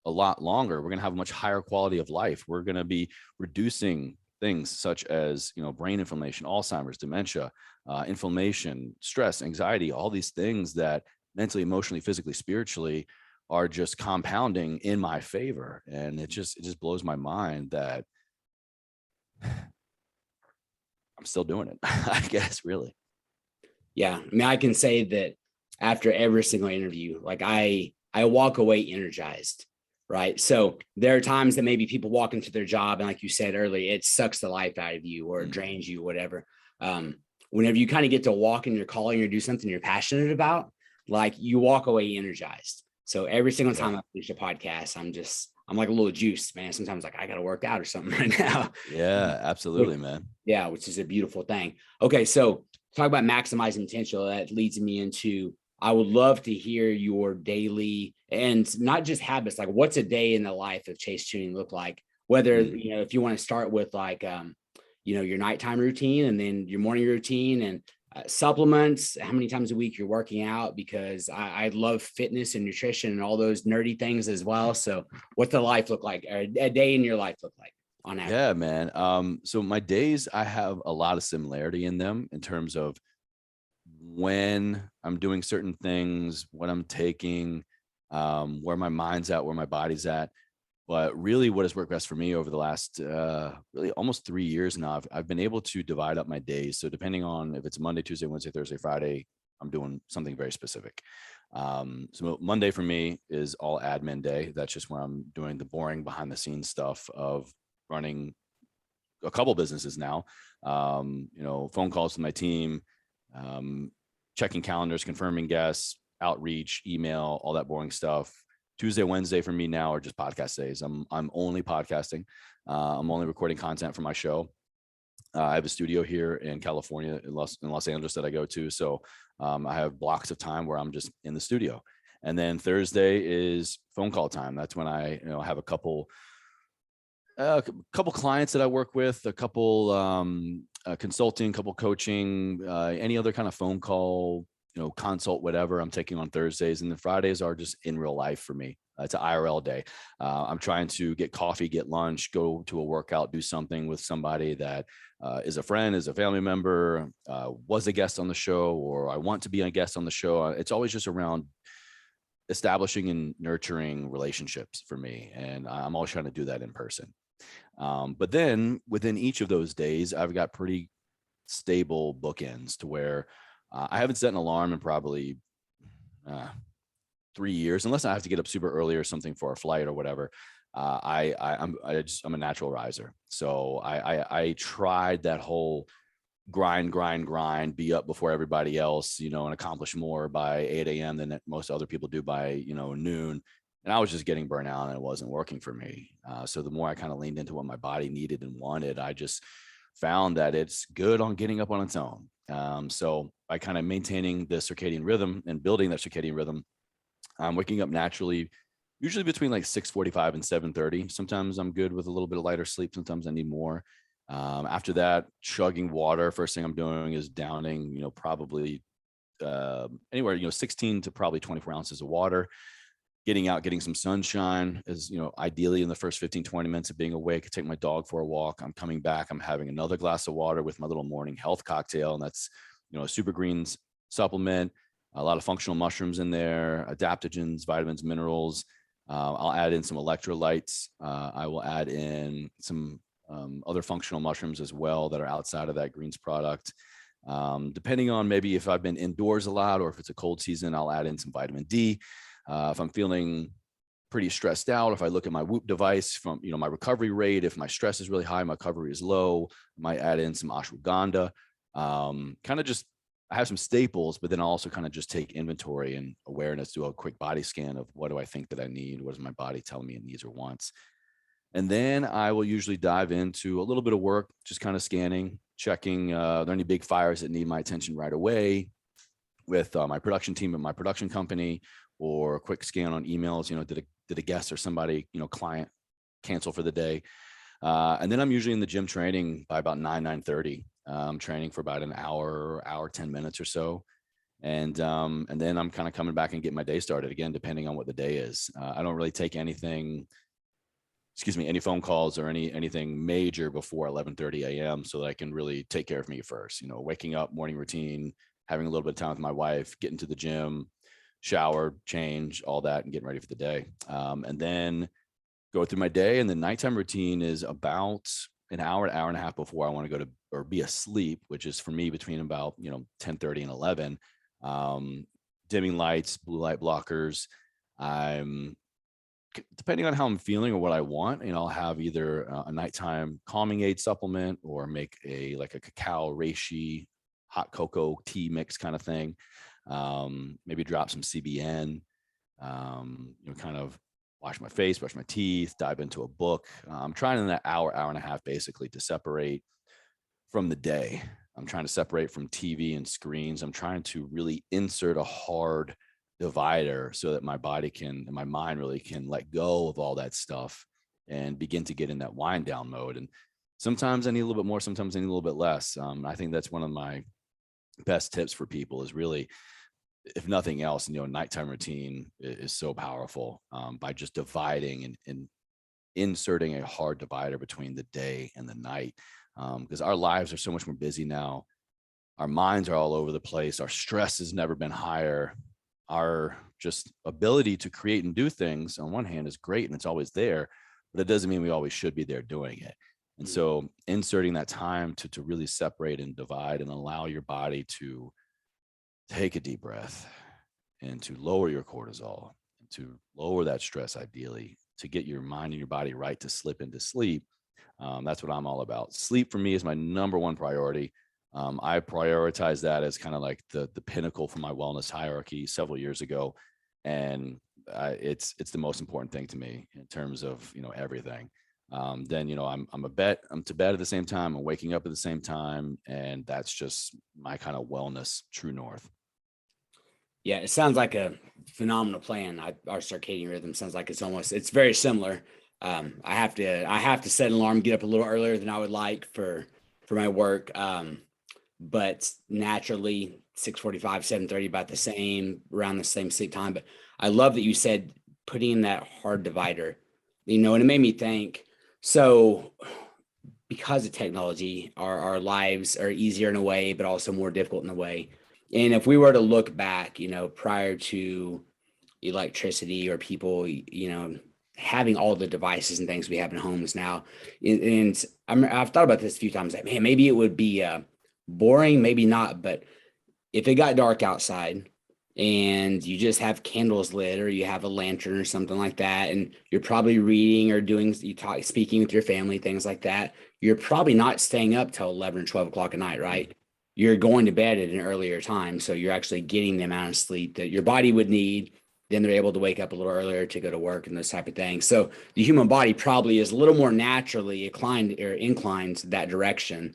a lot longer. We're going to have a much higher quality of life. We're going to be reducing things such as, you know, brain inflammation, Alzheimer's, dementia, inflammation, stress, anxiety, all these things that mentally, emotionally, physically, spiritually are just compounding in my favor. And it just blows my mind that I'm still doing it, I guess, really. Yeah. I mean, I can say that after every single interview, like I walk away energized, right? So there are times that maybe people walk into their job and like you said earlier, it sucks the life out of you or drains you, whatever. Whenever you kind of get to walk in your calling or do something you're passionate about, like you walk away energized. So every single time I finish a podcast, I'm like a little juiced, man. Sometimes like I got to work out or something right now. Yeah, absolutely, man. Yeah, which is a beautiful thing. Okay, so talk about maximizing potential. That leads me into, I would love to hear your daily and not just habits, like what's a day in the life of Chase Chewning look like? Whether, you know, if you want to start with like, you know, your nighttime routine and then your morning routine and supplements, how many times a week you're working out, because I love fitness and nutrition and all those nerdy things as well. So what's the life look like, or a day in your life look like on average? Yeah, man. So my days, I have a lot of similarity in them in terms of when I'm doing certain things, what I'm taking, where my mind's at, where my body's at. But really what has worked best for me over the last really almost 3 years now, I've been able to divide up my days. So depending on if it's Monday, Tuesday, Wednesday, Thursday, Friday, I'm doing something very specific. So Monday for me is all admin day. That's just where I'm doing the boring behind the scenes stuff of running a couple businesses now, you know, phone calls to my team, checking calendars, confirming guests, outreach, email, all that boring stuff. Tuesday, Wednesday for me now are just podcast days. I'm only podcasting. I'm only recording content for my show. I have a studio here in California, in Los Angeles that I go to. So I have blocks of time where I'm just in the studio. And then Thursday is phone call time. That's when I, you know, have a couple clients that I work with, a couple consulting, couple coaching, any other kind of phone call, you know, consult, whatever I'm taking on Thursdays. And the Fridays are just in real life for me. It's an IRL day. I'm trying to get coffee, get lunch, go to a workout, do something with somebody that is a friend, is a family member, was a guest on the show, or I want to be a guest on the show. It's always just around establishing and nurturing relationships for me. And I'm always trying to do that in person. But then within each of those days, I've got pretty stable bookends to where I haven't set an alarm in probably 3 years, unless I have to get up super early or something for a flight or whatever. I'm a natural riser. So I tried that whole grind, be up before everybody else, you know, and accomplish more by 8 a.m. than most other people do by, you know, noon. And I was just getting burnt out and it wasn't working for me. So the more I kind of leaned into what my body needed and wanted, I just found that it's good on getting up on its own. So by kind of maintaining the circadian rhythm and building that circadian rhythm, I'm waking up naturally, usually between like 6:45 and 7:30. Sometimes I'm good with a little bit of lighter sleep. Sometimes I need more. After that, chugging water. First thing I'm doing is downing, you know, probably anywhere, you know, 16 to probably 24 ounces of water. Getting out, getting some sunshine is, you know, ideally in the first 15, 20 minutes of being awake. I take my dog for a walk. I'm coming back. I'm having another glass of water with my little morning health cocktail. And that's, you know, a super greens supplement, a lot of functional mushrooms in there, adaptogens, vitamins, minerals. I'll add in some electrolytes. I will add in some other functional mushrooms as well that are outside of that greens product. Depending on maybe if I've been indoors a lot or if it's a cold season, I'll add in some vitamin D. If I'm feeling pretty stressed out, if I look at my Whoop device from, you know, my recovery rate, if my stress is really high, my recovery is low, I might add in some ashwagandha. Kind of just I have some staples, but then I'll also kind of just take inventory and awareness, do a quick body scan of what do I think that I need? What is my body telling me it needs or wants? And then I will usually dive into a little bit of work, just kind of scanning, checking, are there any big fires that need my attention right away with my production team at my production company, or a quick scan on emails, did a guest or somebody, client cancel for the day. And then I'm usually in the gym training by about 9:30. Training for about an hour, 10 minutes or so. And then I'm kind of coming back and getting my day started again, depending on what the day is. I don't really take any phone calls or anything major before 11:30 a.m. so that I can really take care of me first. Waking up, morning routine, having a little bit of time with my wife, getting to the gym, shower, change, all that, and getting ready for the day. And then go through my day. And the nighttime routine is about an hour and a half before I want to go to or be asleep, which is for me between about 10:30 and 11. Dimming lights, blue light blockers. I'm depending on how I'm feeling or what I want, I'll have either a nighttime calming aid supplement or make a cacao reishi hot cocoa tea mix kind of thing. Maybe drop some CBN, kind of wash my face, brush my teeth, dive into a book. I'm trying in that hour and a half, basically, to separate from the day. I'm trying to separate from TV and screens. I'm trying to really insert a hard divider so that my body and my mind really can let go of all that stuff and begin to get in that wind down mode. And sometimes I need a little bit more, sometimes I need a little bit less. I think that's one of my best tips for people is really, if nothing else, nighttime routine is so powerful by just dividing and inserting a hard divider between the day and the night. Because our lives are so much more busy now. Our minds are all over the place. Our stress has never been higher. Our just ability to create and do things on one hand is great and it's always there, but it doesn't mean we always should be there doing it. And so inserting that time to really separate and divide and allow your body to take a deep breath and to lower your cortisol, to lower that stress, ideally, to get your mind and your body right to slip into sleep. That's what I'm all about. Sleep for me is my number one priority. I prioritize that as kind of like the pinnacle for my wellness hierarchy several years ago. And it's the most important thing to me in terms of, everything. Then, I'm to bed at the same time. I'm waking up at the same time. And that's just my kind of wellness true north. Yeah, it sounds like a phenomenal plan. Our circadian rhythm sounds like it's very similar. I have to set an alarm, get up a little earlier than I would like for my work. But naturally 6:45, 7:30, about around the same sleep time. But I love that you said putting in that hard divider, and it made me think, so because of technology, our lives are easier in a way, but also more difficult in a way. And if we were to look back, prior to electricity or people, having all the devices and things we have in homes now, and I've thought about this a few times, like, man, maybe it would be boring, maybe not, but if it got dark outside and you just have candles lit or you have a lantern or something like that, and you're probably reading or speaking with your family, things like that, you're probably not staying up till 11 or 12 o'clock at night, right? You're going to bed at an earlier time. So you're actually getting the amount of sleep that your body would need. Then they're able to wake up a little earlier to go to work and those type of things. So the human body probably is a little more naturally inclined that direction.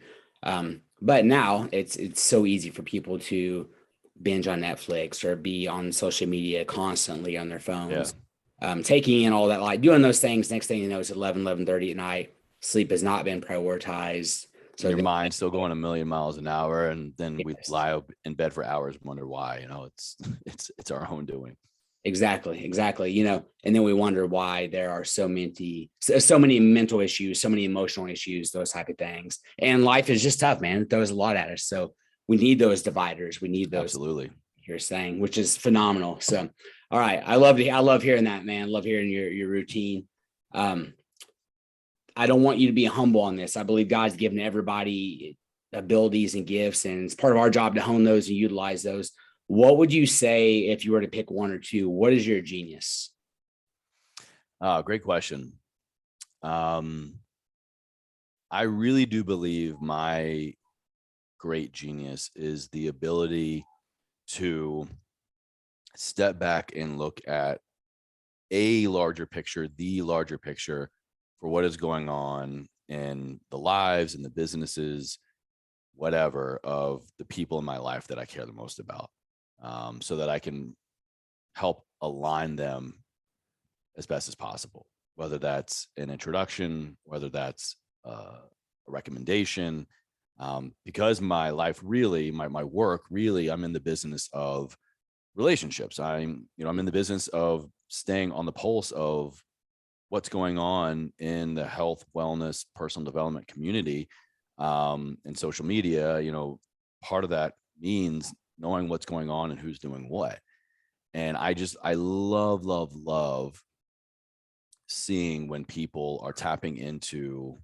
But now it's so easy for people to binge on Netflix or be on social media constantly on their phones, taking in all that light, doing those things. Next thing you know, it's 11:30 at night. Sleep has not been prioritized. So your mind's still going a million miles an hour, and then we lie in bed for hours, wonder why. It's our own doing. Exactly. And then we wonder why there are so many mental issues, so many emotional issues, those type of things. And life is just tough, man. It throws a lot at us. So we need those dividers. We need those. Absolutely. You're saying, which is phenomenal. So, all right. I love hearing that, man. I love hearing your routine. I don't want you to be humble on this. I believe God's given everybody abilities and gifts, and it's part of our job to hone those and utilize those. What would you say if you were to pick one or two? What is your genius? Great question. I really do believe my great genius is the ability to step back and look at the larger picture for what is going on in the lives and the businesses, whatever, of the people in my life that I care the most about, so that I can help align them as best as possible, whether that's an introduction, whether that's a recommendation, because my life really, my work really, I'm in the business of relationships. I'm in the business of staying on the pulse of what's going on in the health, wellness, personal development community, and social media. Part of that means knowing what's going on and who's doing what. And I love seeing when people are tapping into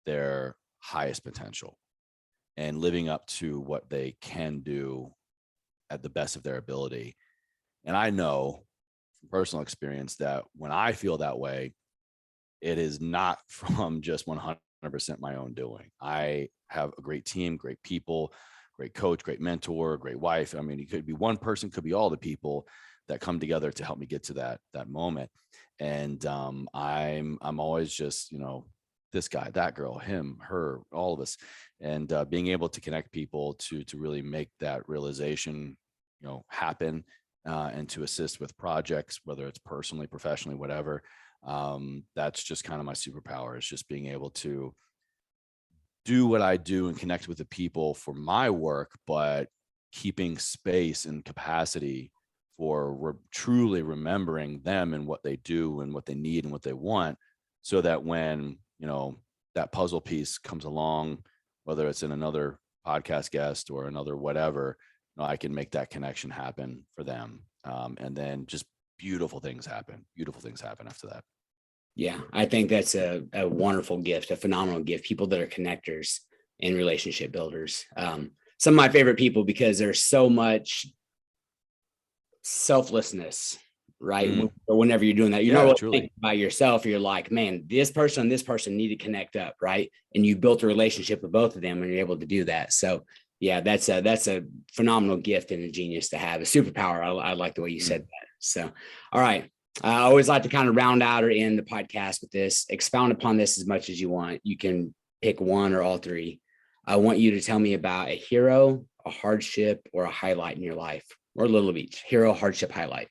their highest potential and living up to what they can do at the best of their ability. And I know from personal experience that when I feel that way, it is not from just 100% my own doing. I have a great team, great people, great coach, great mentor, great wife. I mean, it could be one person, could be all the people that come together to help me get to that moment. And I'm always just, this guy, that girl, him, her, all of us, and being able to connect people to really make that realization, happen, and to assist with projects, whether it's personally, professionally, whatever. That's just kind of my superpower, is just being able to do what I do and connect with the people for my work, but keeping space and capacity for truly remembering them and what they do and what they need and what they want, so that when, that puzzle piece comes along, whether it's in another podcast guest or another whatever, I can make that connection happen for them. And then just beautiful things happen after that. Yeah, I think that's a wonderful gift, a phenomenal gift. People that are connectors and relationship builders. Some of my favorite people, because there's so much selflessness, right? Whenever you're doing that, you're not really thinking about yourself. You're like, man, this person and this person need to connect up, right? And you built a relationship with both of them, and you're able to do that. So yeah, that's a phenomenal gift and a genius to have, a superpower. I like the way you said that. So, all right. I always like to kind of round out or end the podcast with this. Expound upon this as much as you want. You can pick one or all three. I want you to tell me about a hero, a hardship, or a highlight in your life, or a little of each. Hero, hardship, highlight.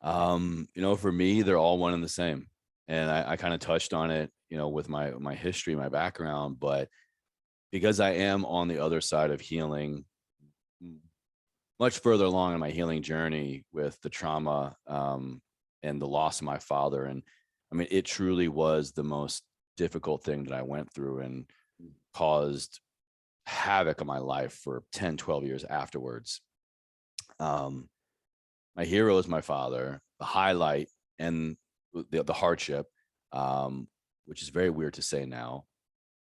For me, they're all one and the same. And I kind of touched on it, with my history, my background, but because I am on the other side of healing, much further along in my healing journey with the trauma, and the loss of my father. And I mean, it truly was the most difficult thing that I went through, and caused havoc in my life for 10, 12 years afterwards. My hero is my father. The highlight and the hardship, which is very weird to say now,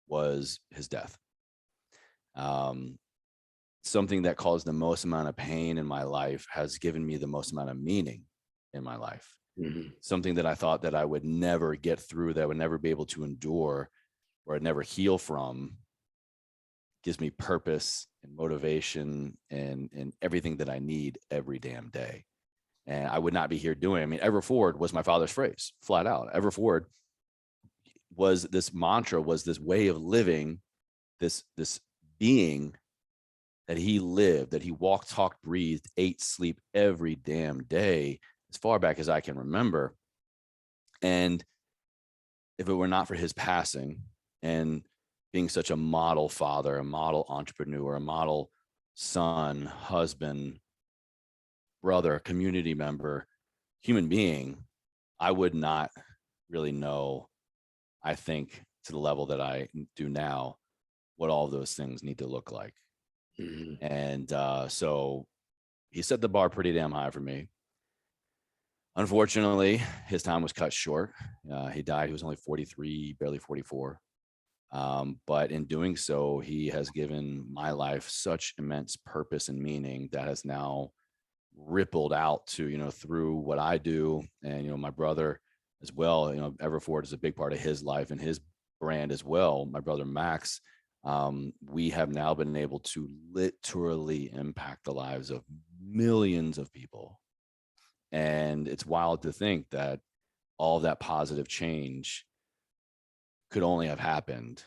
was his death. Something that caused the most amount of pain in my life has given me the most amount of meaning in my life. Something that I thought that I would never get through, that I would never be able to endure, or I'd never heal from, gives me purpose and motivation and everything that I need every damn day. And I would not be here doing. I mean, ever forward was my father's phrase, flat out. Ever forward was this mantra, was this way of living, this being that he lived, that he walked, talked, breathed, ate, sleep every damn day, as far back as I can remember. And if it were not for his passing and being such a model father, a model entrepreneur, a model son, husband, brother, community member, human being, I would not really know, I think, to the level that I do now, what all of those things need to look like. And so he set the bar pretty damn high for me. Unfortunately, his time was cut short. He died. He was only 43, barely 44. But in doing so, he has given my life such immense purpose and meaning that has now rippled out to, through what I do. And, my brother as well, Everforward is a big part of his life and his brand as well. My brother, Max, we have now been able to literally impact the lives of millions of people. And it's wild to think that all of that positive change could only have happened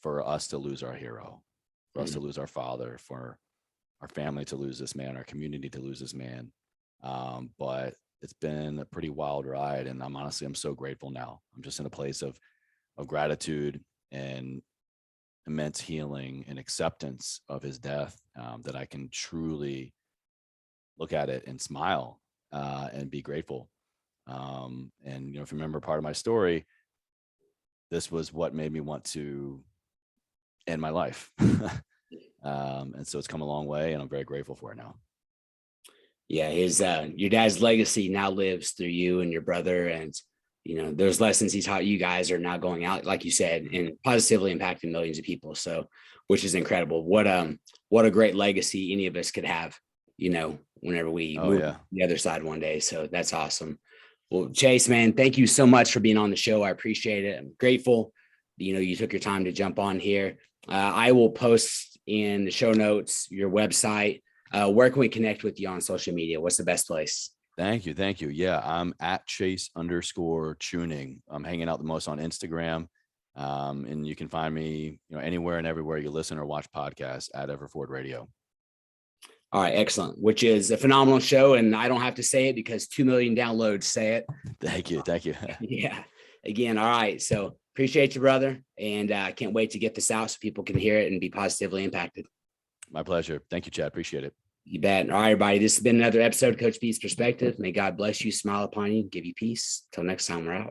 for us to lose our hero, for us to lose our father, for our family to lose this man, our community to lose this man. But it's been a pretty wild ride. And I'm so grateful now. I'm just in a place of gratitude and immense healing and acceptance of his death, that I can truly look at it and smile and be grateful. And, if you remember part of my story, this was what made me want to end my life. And so it's come a long way, and I'm very grateful for it now. Yeah, your dad's legacy now lives through you and your brother, and those lessons he taught you guys are now going out, like you said, and positively impacting millions of people. So, which is incredible. What a great legacy any of us could have, whenever we move to the other side one day. So that's awesome. Well, Chase, man, thank you so much for being on the show. I appreciate it. I'm grateful. You took your time to jump on here. I will post in the show notes your website. Where can we connect with you on social media? What's the best place? Thank you. Yeah, I'm at Chase_Chewning. I'm hanging out the most on Instagram. And you can find me, anywhere and everywhere you listen or watch podcasts at Everford Radio. All right, excellent. Which is a phenomenal show, and I don't have to say it because 2 million downloads say it. Thank you. Yeah. Again, all right. So appreciate you, brother, and I can't wait to get this out so people can hear it and be positively impacted. My pleasure. Thank you, Chad. Appreciate it. You bet. All right, everybody. This has been another episode of Coach B's Perspective. May God bless you, smile upon you, give you peace. Till next time, we're out.